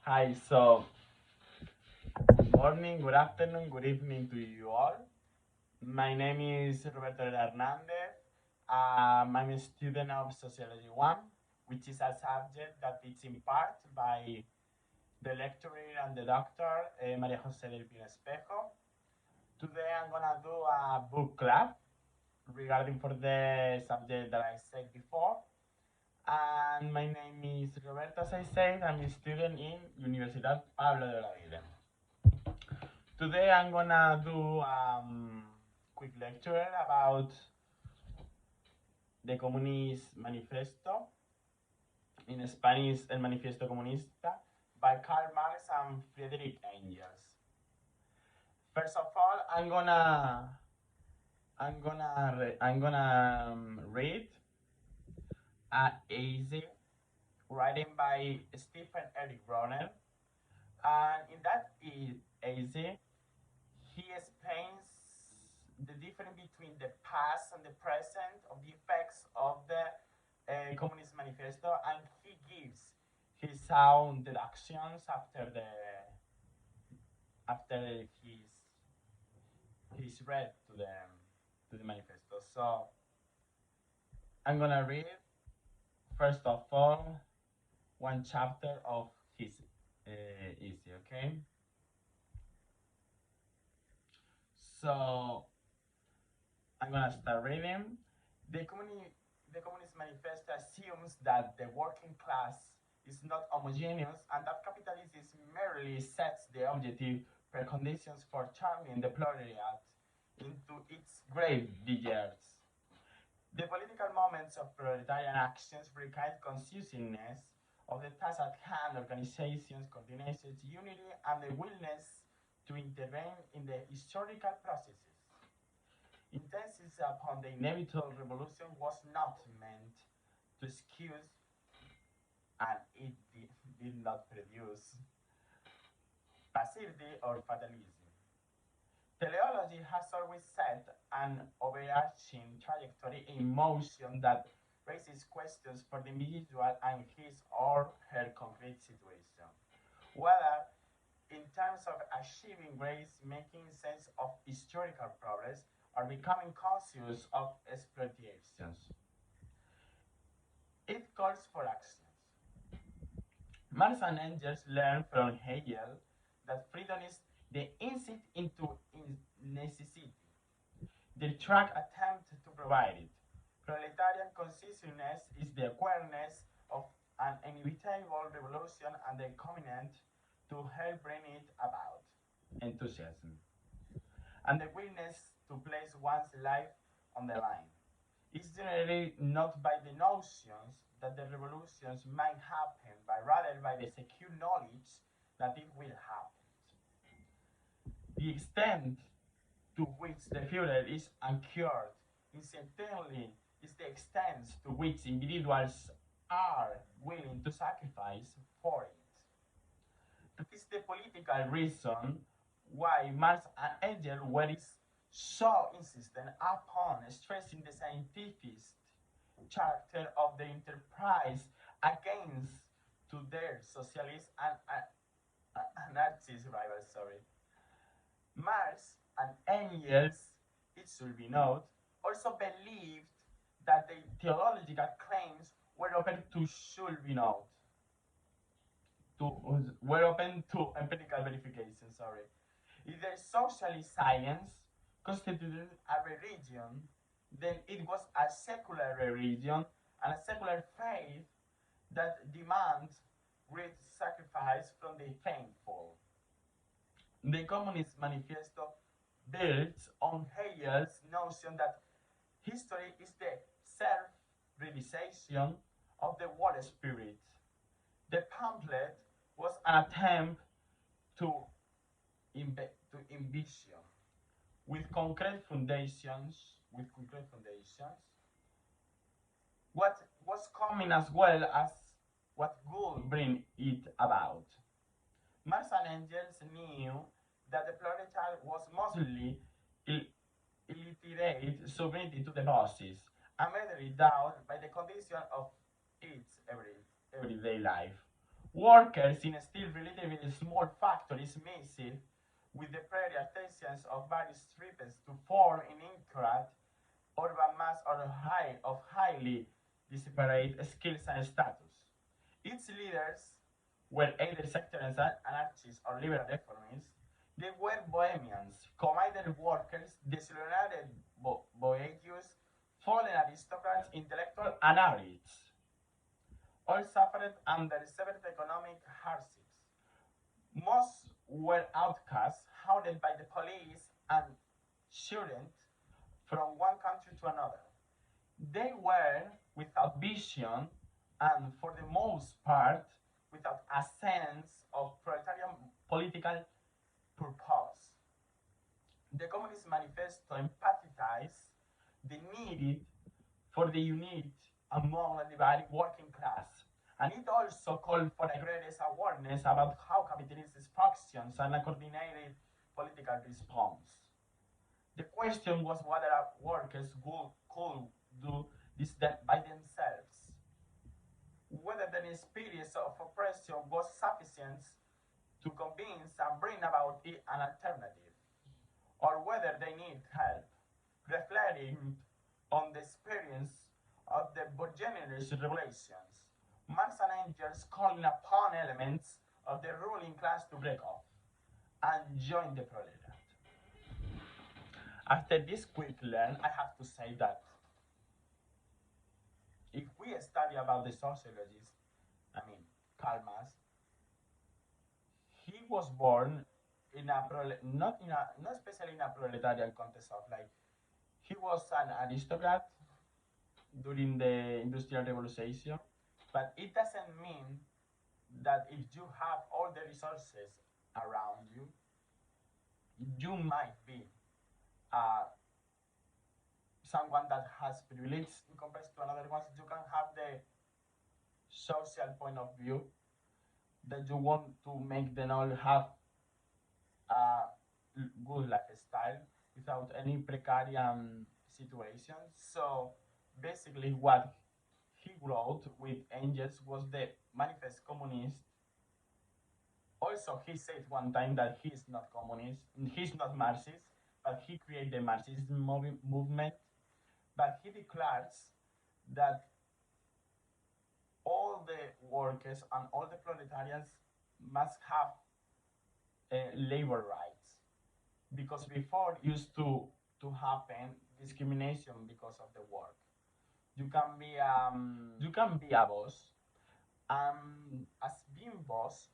Hi, so good morning, good afternoon, good evening to you all. My name is Roberto Hernandez. I'm a student of Sociology 1, which is a subject that is imparted by the lecturer and the doctor, Maria Jose del Pino Espejo. Today I'm gonna do a book club regarding for the subject that I said before. And my name is Roberto, as I said. I'm a student in Universidad Pablo de Olavide. Today I'm gonna do quick lecture about the Communist Manifiesto, in Spanish El Manifiesto Comunista, by Karl Marx and Friedrich Engels. First of all, I'm gonna read a essay written by Stephen Eric Bronner, and in that essay he explains the difference between the past and the present of the effects of the Communist Manifesto, and he gives his own deductions after he's read to the manifesto. So I'm gonna read first of all one chapter of his essay. Okay. So I'm gonna start reading. The, the Communist Manifesto assumes that the working class is not homogeneous and that capitalism merely sets the objective preconditions for turning the proletariat into its grave diggers. The political moments of proletarian actions require consciousness of the task at hand, organizations, coordinations, unity, and the willingness to intervene in the historical processes. Insistence upon the inevitable revolution was not meant to excuse, and it did not produce, passivity or fatalism. Teleology has always set an overarching trajectory in motion that raises questions for the individual and his or her concrete situation. Whether in terms of achieving grace, making sense of historical progress, or becoming conscious of exploitations. It calls for actions. Marx and Engels learned from Hegel that freedom is the insight into necessity, the track attempt to provide it. Proletarian consciousness is the awareness of an inevitable revolution and the commitment to help bring it about. Enthusiasm. And the willingness to place one's life on the line. It's generally not by the notions that the revolutions might happen, but rather by the secure knowledge that it will happen. The extent to which the Führer is anchored incidentally is the extent to which individuals are willing to sacrifice for it. That is the political reason why Marx and Engels were so insistent upon stressing the scientific character of the enterprise against to their socialist and anarchist rivals. Marx and Engels, it should be noted, also believed that the theological claims were open to should be noted. Were open to empirical verification. If the socialist science constituted a religion, then it was a secular religion and a secular faith that demands great sacrifice from the faithful. The Communist Manifesto builds on Hegel's notion that history is the self-realization of the world spirit. The pamphlet was an attempt to envision with concrete foundations, what was coming as well as what would bring it about. Marx and Engels knew that the proletariat was mostly illiterate, submitted to the bosses, and mainly down by the condition of its everyday life. Workers in still relatively small factories mixed with the prior artisans of various tribes to form an intricate urban mass of highly disparate skills and status. Its leaders were either sectarians, anarchists, or liberal reformists. They were bohemians, commodity workers, desillusioned bourgeois, fallen aristocrats, intellectuals, and artists. All suffered under severe economic hardships. Most were outcasts, hounded by the police, and shunted from one country to another. They were without vision and, for the most part, without a sense of proletarian political purpose. The Communist Manifesto empathized the need for the unity among the divided working class. And it also called for a greater awareness about how capitalism functions and a coordinated political response. The question was whether workers could do this by themselves, whether the experience of oppression was sufficient to convince and bring about an alternative, or whether they need help, reflecting on the experience of the bourgeois revolutions. Marx and Engels calling upon elements of the ruling class to break off and join the proletariat. After this quick learn, I have to say that if we study about the sociologist, I mean Karl Marx, he was born in a not especially in a proletarian context of like he was an aristocrat during the industrial revolution, but it doesn't mean that if you have all the resources around you, you might be someone that has privilege in comparison to another ones. You can have the social point of view that you want to make them all have a good lifestyle without any precarious situation. So basically, what he wrote with Engels was the Manifest Communist. Also, he said one time that he's not communist, he's not Marxist, but he created the Marxist movement. But he declares that all the workers and all the proletarians must have labor rights, because before used to happen discrimination because of the work. You can be a boss, as being boss,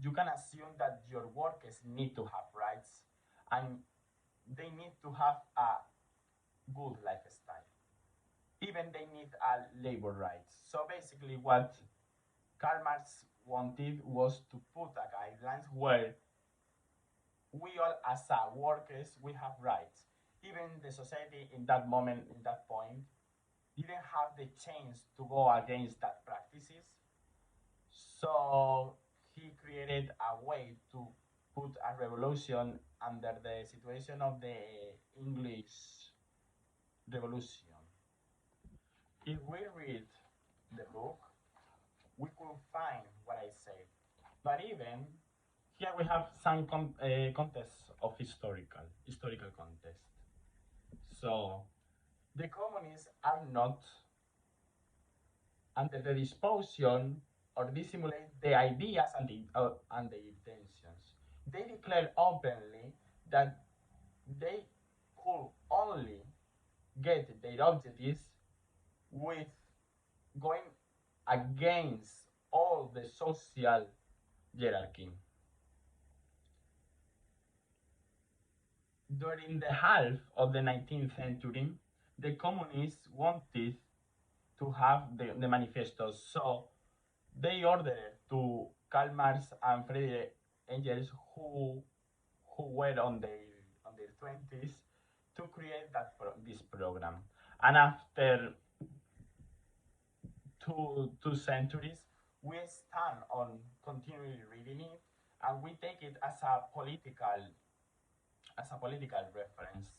you can assume that your workers need to have rights and they need to have a good lifestyle. Even they need a labor rights. So basically, what Karl Marx wanted was to put a guidelines where we all, as workers, we have rights. Even the society in that moment, in that point, didn't have the chance to go against that practices. So he created a way to put a revolution under the situation of the English Revolution. If we read the book, we could find what I said. But even here we have some context of historical context. So the communists are not under the disposition or dissimulate the ideas and the intentions. They declare openly that they could only get their objectives with going against all the social hierarchy. During the half of the 19th century, the communists wanted to have the manifestos, so they ordered to Karl Marx and Friedrich Engels, who were on their 20s, to create this program. And after two centuries, we stand on continually reading it, and we take it as a political reference.